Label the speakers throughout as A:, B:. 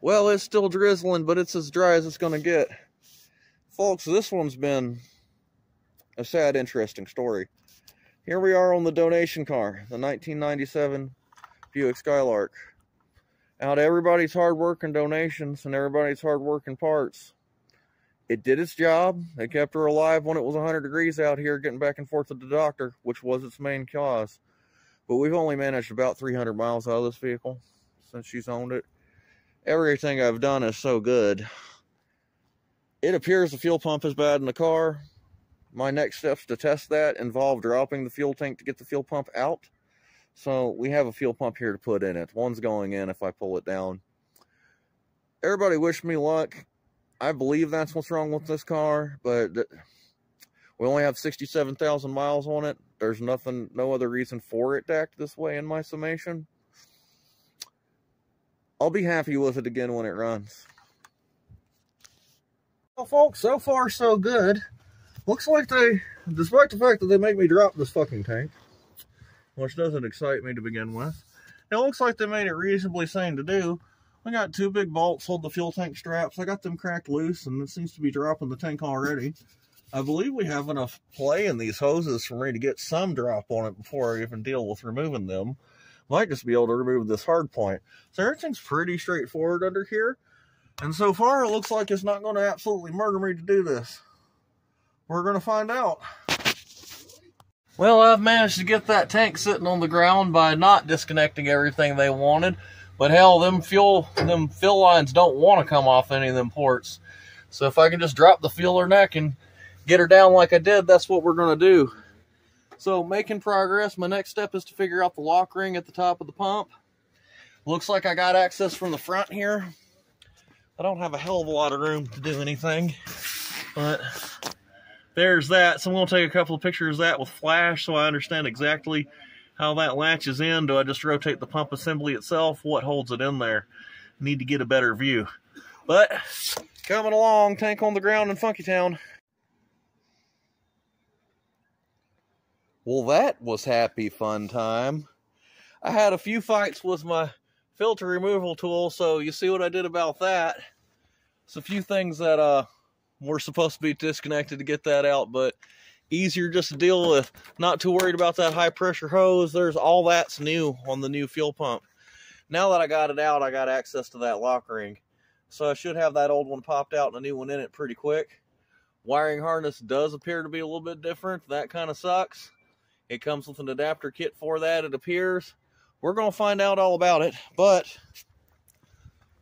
A: Well, it's still drizzling, but it's as dry as it's going to get. Folks, this one's been a sad, interesting story. Here we are on the donation car, the 1997 Buick Skylark. Out of everybody's hard work and donations and everybody's hard work and parts, it did its job. They kept her alive when it was 100 degrees out here, getting back and forth to the doctor, which was its main cause. But we've only managed about 300 miles out of this vehicle since she's owned it. Everything I've done is so good. It appears the fuel pump is bad in the car. My next steps to test that involve dropping the fuel tank to get the fuel pump out. So we have a fuel pump here to put in it. One's going in if I pull it down. Everybody wish me luck. I believe that's what's wrong with this car, but we only have 67,000 miles on it. There's no other reason for it to act this way in my summation. I'll be happy with it again when it runs. Well, folks, so far so good. Looks like they, despite the fact that they make me drop this fucking tank, which doesn't excite me to begin with, it looks like they made it reasonably sane to do. I got two big bolts hold the fuel tank straps. I got them cracked loose, and it seems to be dropping the tank already. I believe we have enough play in these hoses for me to get some drop on it before I even deal with removing them. Might just be able to remove this hard point. So everything's pretty straightforward under here. And so far, it looks like it's not going to absolutely murder me to do this. We're going to find out. Well, I've managed to get that tank sitting on the ground by not disconnecting everything they wanted. But hell, them fill lines don't want to come off any of them ports. So if I can just drop the fueler neck and get her down like I did, that's what we're going to do. So making progress. My next step is to figure out the lock ring at the top of the pump. Looks like I got access from the front here. I don't have a hell of a lot of room to do anything, but there's that. So I'm going to take a couple of pictures of that with flash so I understand exactly how that latches in. Do I just rotate the pump assembly itself? What holds it in there? Need to get a better view. But coming along, tank on the ground in Funky Town. Well, that was happy fun time. I had a few fights with my filter removal tool, so you see what I did about that. It's a few things that were supposed to be disconnected to get that out, but easier just to deal with. Not too worried about that high pressure hose. There's all that's new on the new fuel pump. Now that I got it out, I got access to that lock ring. So I should have that old one popped out and a new one in it pretty quick. Wiring harness does appear to be a little bit different. That kind of sucks. It comes with an adapter kit for that, it appears. We're going to find out all about it, but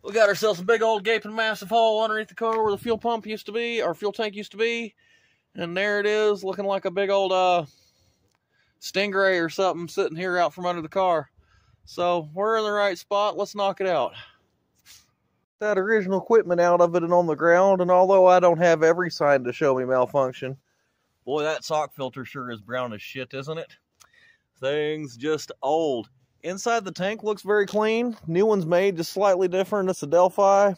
A: we got ourselves a big old gaping massive hole underneath the car where the fuel pump used to be, our fuel tank used to be. And there it is, looking like a big old Stingray or something sitting here out from under the car. So we're in the right spot. Let's knock it out. That original equipment out of it and on the ground, and although I don't have every sign to show me malfunction, boy, that sock filter sure is brown as shit, isn't it? Thing's just old. Inside the tank looks very clean. New one's made just slightly different. It's a Delphi.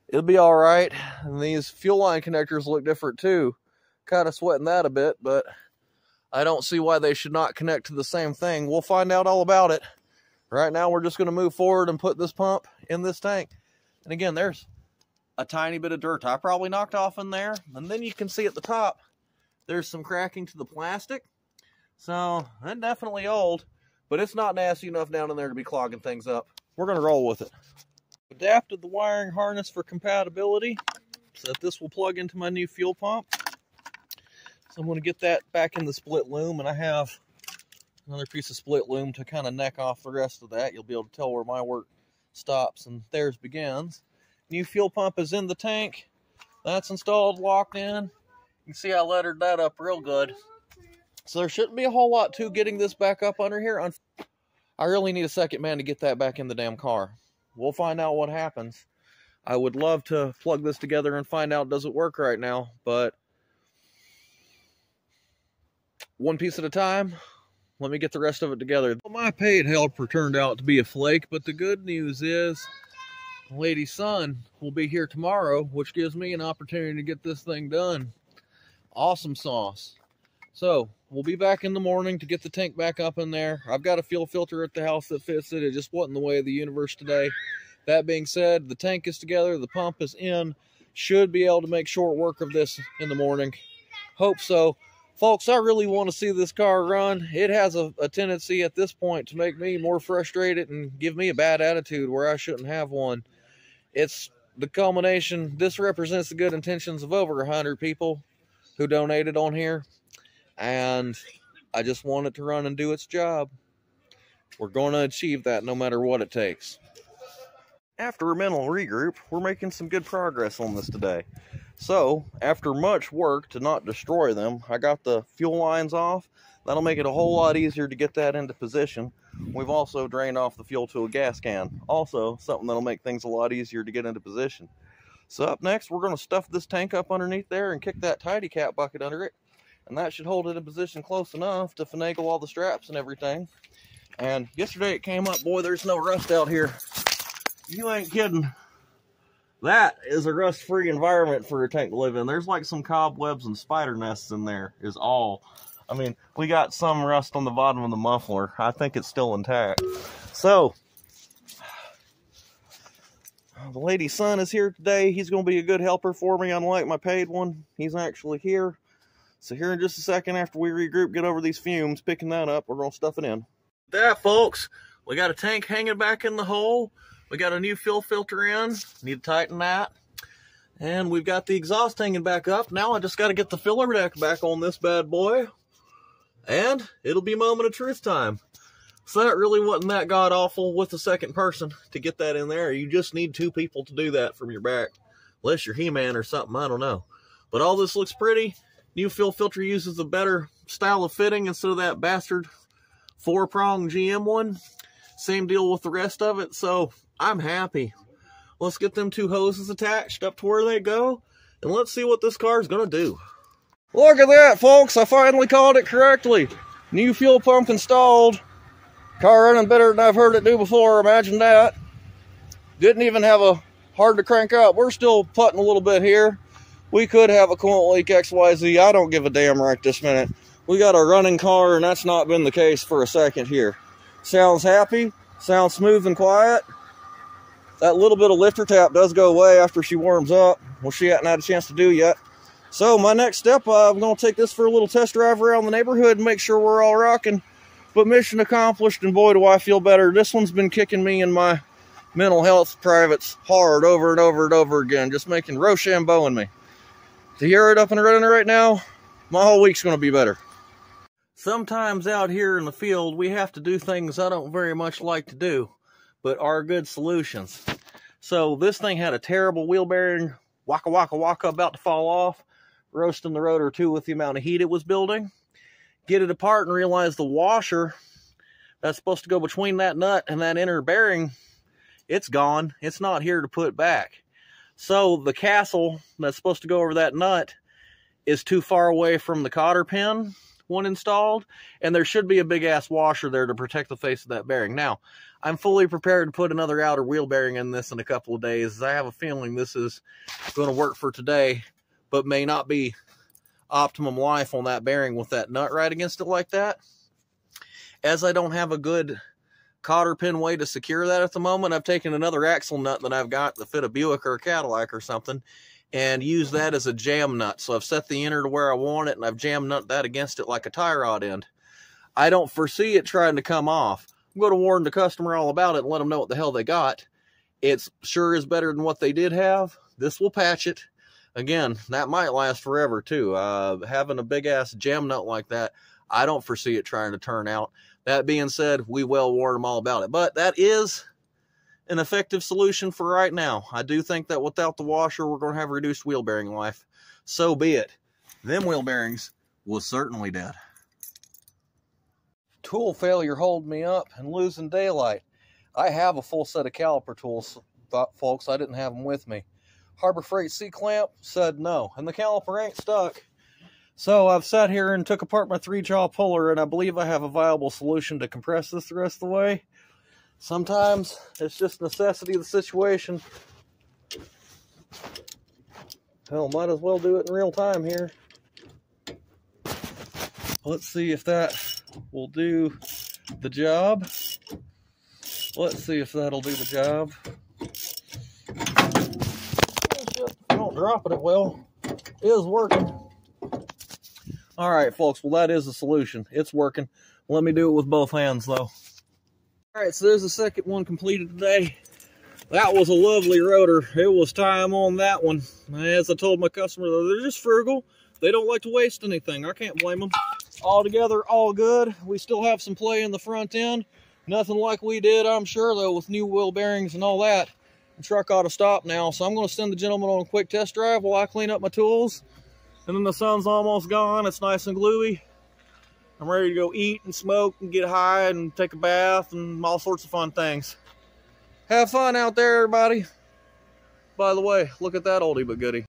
A: It'll be all right. And these fuel line connectors look different too. Kind of sweating that a bit, but I don't see why they should not connect to the same thing. We'll find out all about it. Right now, we're just going to move forward and put this pump in this tank. And again, there's a tiny bit of dirt I probably knocked off in there. And then you can see at the top, there's some cracking to the plastic. So, that's definitely old, but it's not nasty enough down in there to be clogging things up. We're going to roll with it. Adapted the wiring harness for compatibility so that this will plug into my new fuel pump. So I'm going to get that back in the split loom, and I have another piece of split loom to kind of neck off the rest of that. You'll be able to tell where my work stops and theirs begins. New fuel pump is in the tank. That's installed, locked in. You can see I lettered that up real good. So there shouldn't be a whole lot to getting this back up under here. I really need a second man to get that back in the damn car. We'll find out what happens. I would love to plug this together and find out does it work right now, but one piece at a time. Let me get the rest of it together. Well, my paid helper turned out to be a flake, but the good news is the lady's son will be here tomorrow, which gives me an opportunity to get this thing done. Awesome sauce. So we'll be back in the morning to get the tank back up in there. I've got a fuel filter at the house that fits it. It just wasn't the way of the universe today. That being said, the tank is together, the pump is in. Should be able to make short work of this in the morning. Hope so. Folks, I really want to see this car run. It has a tendency at this point to make me more frustrated and give me a bad attitude where I shouldn't have one. It's the culmination. This represents the good intentions of over 100 people who donated on here. And I just want it to run and do its job. We're going to achieve that no matter what it takes. After a mental regroup, we're making some good progress on this today. So, after much work to not destroy them, I got the fuel lines off. That'll make it a whole lot easier to get that into position. We've also drained off the fuel to a gas can. Also, something that'll make things a lot easier to get into position. So up next, we're going to stuff this tank up underneath there and kick that tidy cap bucket under it. And that should hold it in position close enough to finagle all the straps and everything. And yesterday it came up, boy, there's no rust out here. You ain't kidding. That is a rust-free environment for a tank to live in. There's like some cobwebs and spider nests in there is all. I mean, we got some rust on the bottom of the muffler. I think it's still intact. So, the lady's son is here today. He's going to be a good helper for me, unlike my paid one. He's actually here. So here in just a second, after we regroup, get over these fumes, picking that up, we're going to stuff it in. That, folks, we got a tank hanging back in the hole. We got a new fuel filter in. Need to tighten that. And we've got the exhaust hanging back up. Now I just got to get the filler deck back on this bad boy. And it'll be moment of truth time. So that really wasn't that god-awful with the second person to get that in there. You just need 2 people to do that from your back. Unless you're He-Man or something, I don't know. But all this looks pretty. New fuel filter uses a better style of fitting instead of that bastard 4-prong GM one. Same deal with the rest of it, so I'm happy. Let's get them 2 hoses attached up to where they go, and let's see what this car is going to do. Look at that, folks. I finally called it correctly. New fuel pump installed. Car running better than I've heard it do before. Imagine that. Didn't even have a hard to crank up. We're still putting a little bit here. We could have a coolant leak XYZ. I don't give a damn right this minute. We got a running car, and that's not been the case for a second here. Sounds happy. Sounds smooth and quiet. That little bit of lifter tap does go away after she warms up, which she hasn't had a chance to do yet. So my next step, I'm going to take this for a little test drive around the neighborhood and make sure we're all rocking. But mission accomplished, and boy, do I feel better. This one's been kicking me in my mental health privates hard over and over and over again, just making Rochambeau-ing me. To hear it up and running right now, my whole week's going to be better. Sometimes out here in the field, we have to do things I don't very much like to do, but are good solutions. So this thing had a terrible wheel bearing, waka waka waka, about to fall off, roasting the rotor too with the amount of heat it was building. Get it apart and realize the washer that's supposed to go between that nut and that inner bearing, it's gone. It's not here to put back. So the castle that's supposed to go over that nut is too far away from the cotter pin when installed, and there should be a big ass washer there to protect the face of that bearing. Now, I'm fully prepared to put another outer wheel bearing in this in a couple of days. I have a feeling this is going to work for today, but may not be optimum life on that bearing with that nut right against it like that. As I don't have a good cotter pin way to secure that at the moment, I've taken another axle nut that I've got to fit a Buick or a Cadillac or something and use that as a jam nut. So I've set the inner to where I want it, and I've jam nut that against it like a tie rod end. I don't foresee it trying to come off. I'm going to warn the customer all about it and let them know what the hell they got. It's sure is better than what they did have. This will patch it. Again, that might last forever too. Having a big ass jam nut like that, I don't foresee it trying to turn out. That being said, we will warn them all about it. But that is an effective solution for right now. I do think that without the washer, we're going to have reduced wheel bearing life. So be it. Them wheel bearings was certainly dead. Tool failure holding me up and losing daylight. I have a full set of caliper tools, folks. I didn't have them with me. Harbor Freight C-clamp said no, and the caliper ain't stuck. So I've sat here and took apart my 3-jaw puller, and I believe I have a viable solution to compress this the rest of the way. Sometimes it's just necessity of the situation. Hell, might as well do it in real time here. Let's see if that will do the job. Let's see if that'll do the job. dropping it well. It is working. All right, folks. Well, that is the solution. It's working. Let me do it with both hands, though. All right, so there's the second one completed today. That was a lovely rotor. It was time on that one. As I told my customer, they're just frugal. They don't like to waste anything. I can't blame them. All together, all good. We still have some play in the front end. Nothing like we did, I'm sure, though, with new wheel bearings and all that. The truck ought to stop now, so I'm going to send the gentleman on a quick test drive while I clean up my tools. And then the sun's almost gone. It's nice and gloomy. I'm ready to go eat and smoke and get high and take a bath and all sorts of fun things. Have fun out there, everybody. By the way, look at that oldie but goodie.